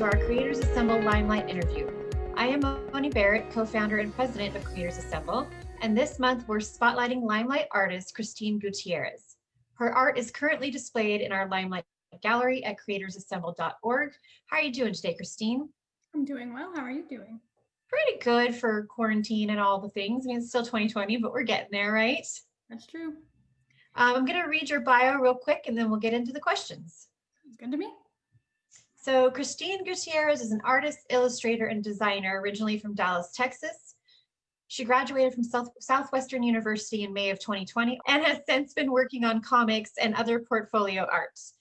our Creators Assemble Limelight interview. I am Moni Barrett, co-founder and president of Creators Assemble, and this month we're spotlighting Limelight artist Christine Gutierrez. Her art is currently displayed in our Limelight gallery at creatorsassemble.org. How are you doing today, Christine? I'm doing well. How are you doing? Pretty good for quarantine and all the things. I mean, it's still 2020, but we're getting there, right? That's true. I'm going to read your bio real quick and then we'll get into the questions. Sounds good to me. So Christine Gutierrez is an artist, illustrator, and designer originally from Dallas, Texas. She graduated from Southwestern University in May of 2020 and has since been working on comics and other portfolio arts.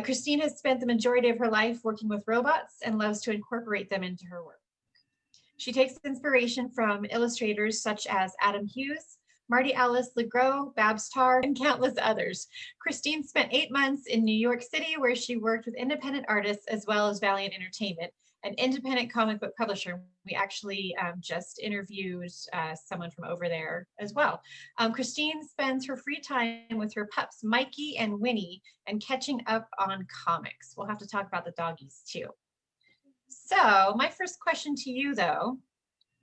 Christine has spent the majority of her life working with robots and loves to incorporate them into her work. She takes inspiration from illustrators such as Adam Hughes, Marty Alice LeGros, Babs Tarr, and countless others. Christine spent 8 months in New York City, where she worked with independent artists as well as Valiant Entertainment, an independent comic book publisher. We actually just interviewed someone from over there as well. Christine spends her free time with her pups, Mikey and Winnie, and catching up on comics. We'll have to talk about the doggies too. So my first question to you though,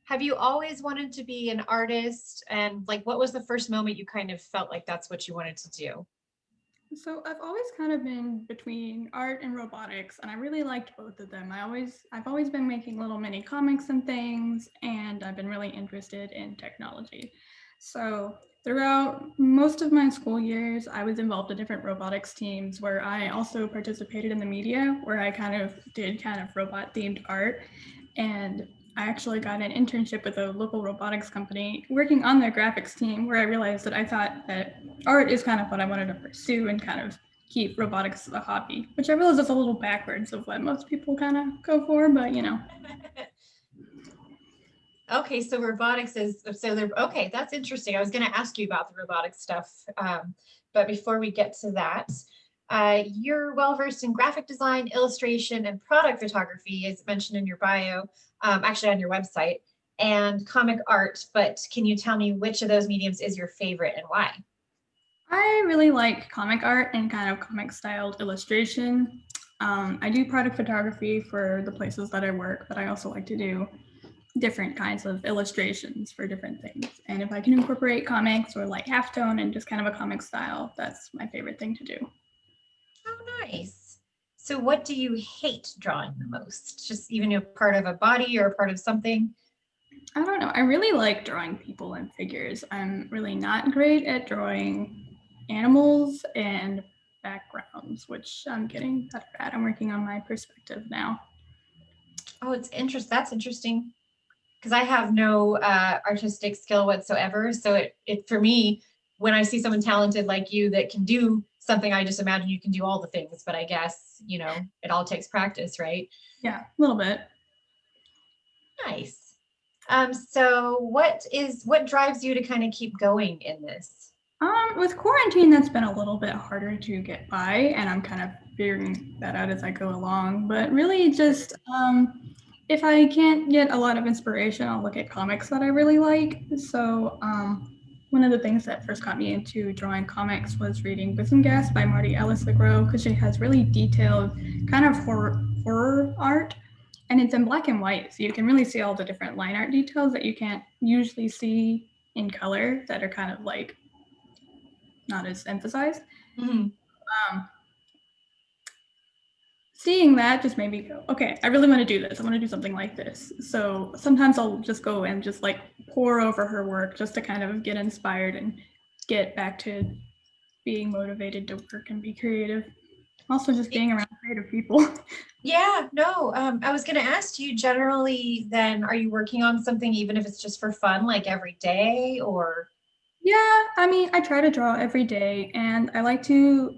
have you always wanted to be an artist? And like, what was the first moment you kind of felt like that's what you wanted to do? So I've always kind of been between art and robotics, and I really liked both of them. I've always been making little mini comics and things, and I've been really interested in technology. So throughout most of my school years, I was involved in different robotics teams where I also participated in the media, where I did robot themed art. And I actually got an internship with a local robotics company working on their graphics team, where I realized that I thought that art is kind of what I wanted to pursue and kind of keep robotics as a hobby, which I realize is a little backwards of what most people kind of go for, but you know. Okay, so robotics is, okay, that's interesting. I was going to ask you about the robotics stuff, but before we get to that, you're well-versed in graphic design, illustration, and product photography, as mentioned in your bio, actually on your website, and comic art, but can you tell me which of those mediums is your favorite and why? I really like comic art and kind of comic styled illustration. I do product photography for the places that I work, but I also like to do different kinds of illustrations for different things. And if I can incorporate comics or like halftone and just kind of a comic style, that's my favorite thing to do. Oh, nice. So what do you hate drawing the most? Just even a part of a body or a part of something? I don't know. I really like drawing people and figures. I'm really not great at drawing animals and backgrounds, which I'm getting better at. I'm working on my perspective now. Oh, it's interesting. That's interesting because I have no artistic skill whatsoever. So it for me, when I see someone talented like you that can do something, I just imagine you can do all the things. But I guess, you know, it all takes practice, right? Yeah, a little bit. Nice. So what drives you to kind of keep going in this? With quarantine, that's been a little bit harder to get by, and I'm kind of figuring that out as I go along. But really, just if I can't get a lot of inspiration, I'll look at comics that I really like. So one of the things that first got me into drawing comics was reading Gas by Marty Alice LeGros, because she has really detailed kind of horror art, and it's in black and white, so you can really see all the different line art details that you can't usually see in color that are kind of like not as emphasized. Mm-hmm. Seeing that just made me go, okay, I really want to do this. I want to do something like this. So sometimes I'll just go and just like pour over her work just to kind of get inspired and get back to being motivated to work and be creative. Also just being around creative people. Yeah, no, I was going to ask you generally then, are you working on something even if it's just for fun, like every day or? Yeah, I mean, I try to draw every day and I like to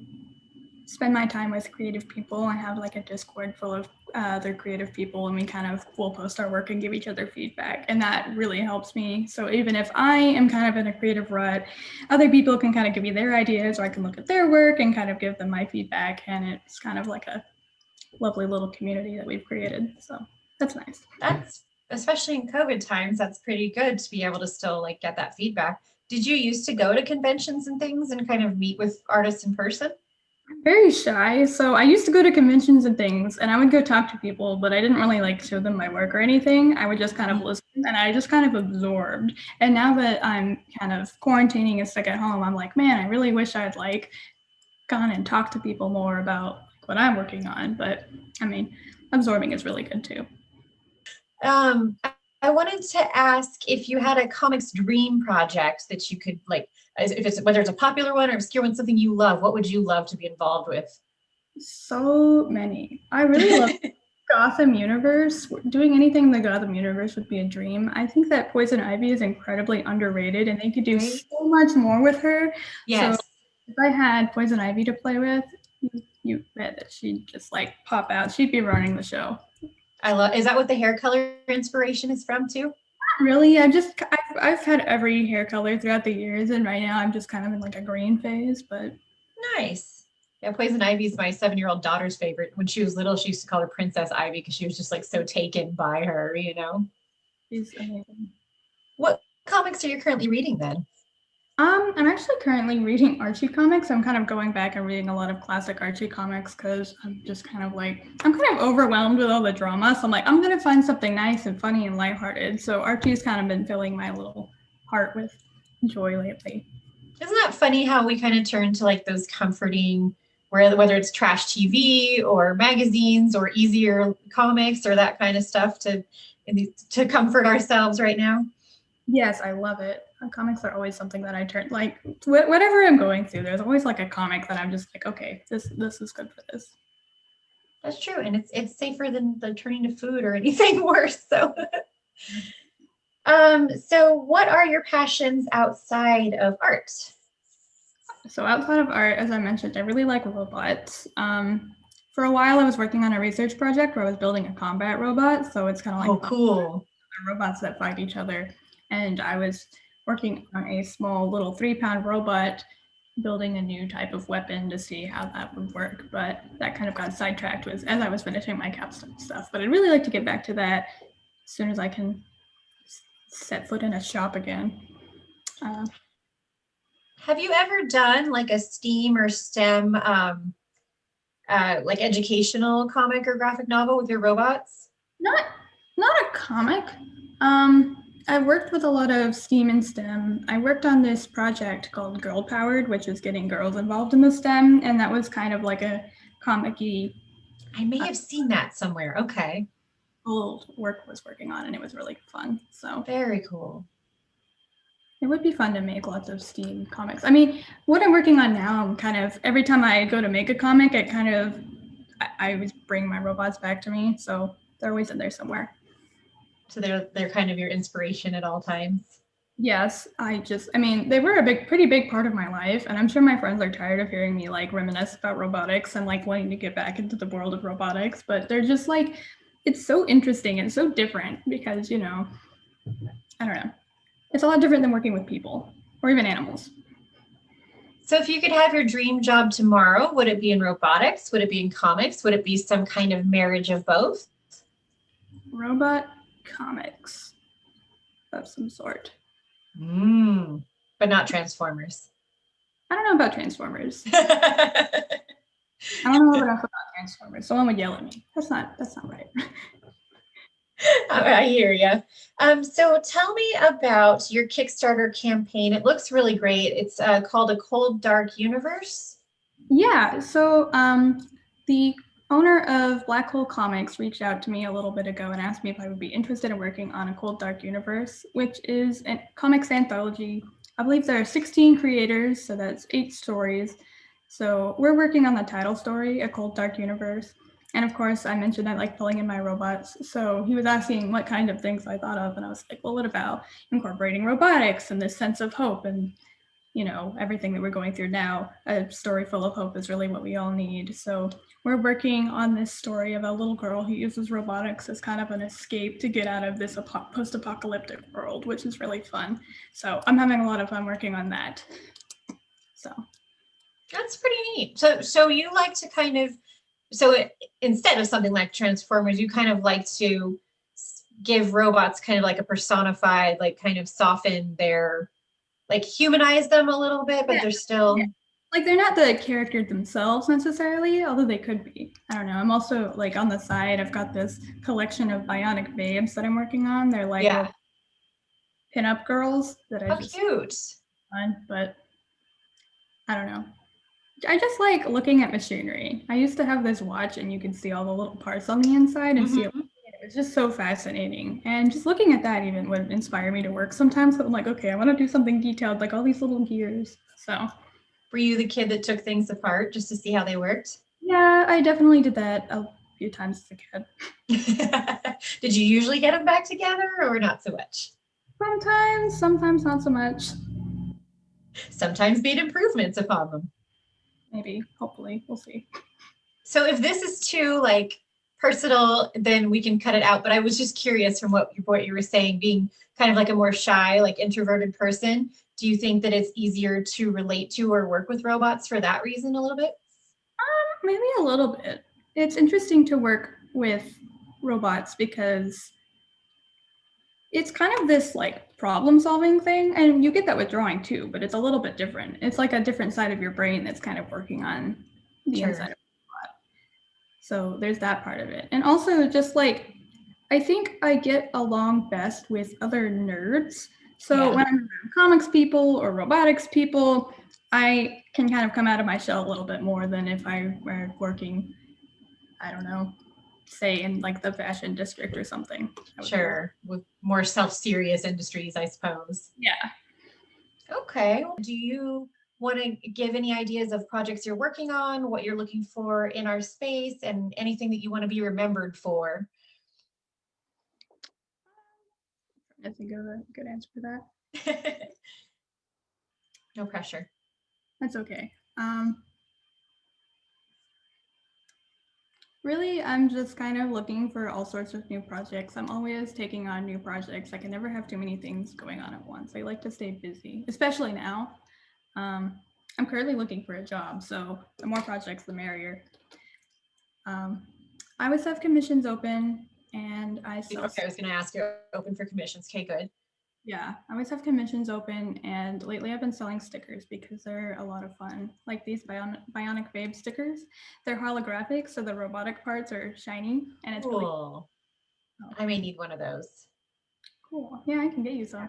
spend my time with creative people. I have like a Discord full of other creative people, and we kind of will post our work and give each other feedback, and that really helps me. So even if I am kind of in a creative rut, other people can kind of give me their ideas, or I can look at their work and kind of give them my feedback, and it's kind of like a lovely little community that we've created. So that's nice. That's, especially in COVID times, that's pretty good to be able to still like get that feedback. Did you used to go to conventions and things and kind of meet with artists in person? Very shy. So I used to go to conventions and things, and I would go talk to people, but I didn't really like show them my work or anything. I would just kind of listen, and I just kind of absorbed. And now that I'm kind of quarantining and stuck at home, I'm like, man, I really wish I'd like gone and talked to people more about what I'm working on. But I mean, absorbing is really good too. Um, I wanted to ask if you had a comics dream project that you could like, if it's whether it's a popular one or obscure one, something you love, what would you love to be involved with? So many. I really love Gotham universe. Doing anything in the Gotham universe would be a dream. I think that Poison Ivy is incredibly underrated and they could do Right? so much more with her. So Yes. if I had Poison Ivy to play with, you bet that she'd just like pop out. She'd be running the show. I love, is that what the hair color inspiration is from too? Really, I've had every hair color throughout the years, and right now I'm just kind of in like a green phase. But Nice. Yeah, Poison Ivy is my 7-year-old daughter's favorite. When she was little, she used to call her Princess Ivy because she was just like so taken by her, you know? she's amazing. What comics are you currently reading then? I'm actually currently reading Archie comics. I'm kind of going back and reading a lot of classic Archie comics because I'm just kind of like, I'm kind of overwhelmed with all the drama. So I'm like, I'm going to find something nice and funny and lighthearted. So Archie's kind of been filling my little heart with joy lately. Isn't that funny how we kind of turn to like those comforting, whether it's trash TV or magazines or easier comics or that kind of stuff to comfort ourselves right now? Yes, I love it. Comics are always something that I turn like whatever I'm going through. There's always like a comic that I'm just like, okay, this is good for this. That's true, and it's safer than turning to food or anything worse. So, so what are your passions outside of art? So outside of art, as I mentioned, I really like robots. For a while, I was working on a research project where I was building a combat robot. So it's kind of Oh, like cool. robots that fight each other. And I was working on a small little 3-pound robot building a new type of weapon to see how that would work. But that kind of got sidetracked as I was finishing my capstone stuff. But I'd really like to get back to that as soon as I can set foot in a shop again. Have you ever done like a STEAM or STEM like educational comic or graphic novel with your robots? Not not a comic. I worked with a lot of STEAM and STEM. I worked on this project called Girl Powered, which is getting girls involved in the STEM, and that was kind of like a comic-y I may have seen that somewhere. Okay. work was working on, and it was really fun. So Very cool. it would be fun to make lots of STEAM comics. I mean, what I'm working on now, I'm kind of every time I go to make a comic, it kind of I always bring my robots back to me, so they're always in there somewhere. So they're kind of your inspiration at all times. Yes, I mean, they were pretty big part of my life, and I'm sure my friends are tired of hearing me like reminisce about robotics and like wanting to get back into the world of robotics, but they're just like, it's so interesting and so different because, I don't know. It's a lot different than working with people or even animals. So if you could have your dream job tomorrow, would it be in robotics? Would it be in comics? Would it be some kind of marriage of both? Robot comics of some sort. But not Transformers. I don't know about Transformers. I don't know enough about Transformers. Someone would yell at me. That's not right. I hear you. So tell me about your Kickstarter campaign. It looks really great. It's called A Cold Dark Universe. Yeah, so the owner of Black Hole Comics reached out to me a little bit ago and asked me if I would be interested in working on A Cold Dark Universe, which is a comics anthology. I believe there are 16 creators, so that's 8 stories. So we're working on the title story, A Cold Dark Universe. And of course, I mentioned I like pulling in my robots. So he was asking what kind of things I thought of. And I was like, well, what about incorporating robotics and this sense of hope and everything that we're going through now, a story full of hope is really what we all need. So we're working on this story of a little girl who uses robotics as kind of an escape to get out of this post-apocalyptic world, which is really fun. So I'm having a lot of fun working on that. So that's pretty neat. So you like to kind of, instead of something like Transformers, you kind of like to give robots kind of like a personified, like kind of soften their, like humanize them a little bit, but they're still. like they're not the character themselves necessarily, although they could be. I don't know. I'm also like on the side, I've got this collection of bionic babes that I'm working on. They're like Yeah. little pinup girls that I How just cute. find, but I don't know. I just like looking at machinery. I used to have this watch and you could see all the little parts on the inside and see it. It was just so fascinating. And just looking at that even would inspire me to work sometimes. So I'm like, okay, I want to do something detailed, like all these little gears. So Were you the kid that took things apart just to see how they worked? yeah, I definitely did that a few times as a kid. Did you usually get them back together or not so much? Sometimes not so much. Sometimes made improvements upon them. Maybe, hopefully, we'll see. So if this is too like personal, then we can cut it out. But I was just curious from what you were saying, being kind of like a more shy, like introverted person. Do you think that it's easier to relate to or work with robots for that reason a little bit? Maybe a little bit. It's interesting to work with robots because it's kind of this like problem solving thing, and you get that with drawing too, but it's a little bit different. It's like a different side of your brain that's kind of working on the inside of the robot. So there's that part of it. And also just like I think I get along best with other nerds. So when I'm around comics people or robotics people, I can kind of come out of my shell a little bit more than if I were working, I don't know, say in like the fashion district or something. Sure, with more self-serious industries, I suppose. Yeah. Okay. Do you want to give any ideas of projects you're working on, what you're looking for in our space, and anything that you want to be remembered for? I think of a good answer for that. No pressure. That's okay. Really, I'm just kind of looking for all sorts of new projects. I'm always taking on new projects. I can never have too many things going on at once. I like to stay busy, especially now. I'm currently looking for a job, so the more projects, the merrier. I always have commissions open, and I sell. Okay, I was going to ask you open for commissions. Okay, good. Yeah, I always have commissions open, and lately I've been selling stickers because they're a lot of fun. Like these Bionic Babe stickers, they're holographic, so the robotic parts are shiny, and it's really Cool. I may need one of those. cool. Yeah, I can get you some.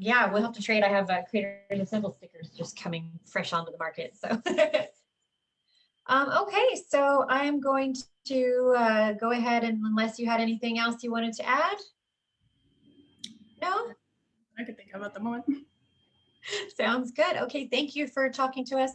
Yeah, we'll have to trade. I have Creator Symbol stickers just coming fresh onto the market. So, okay, so I'm going to go ahead and unless you had anything else you wanted to add? No? I could think of at the moment. Sounds good. Okay, thank you for talking to us.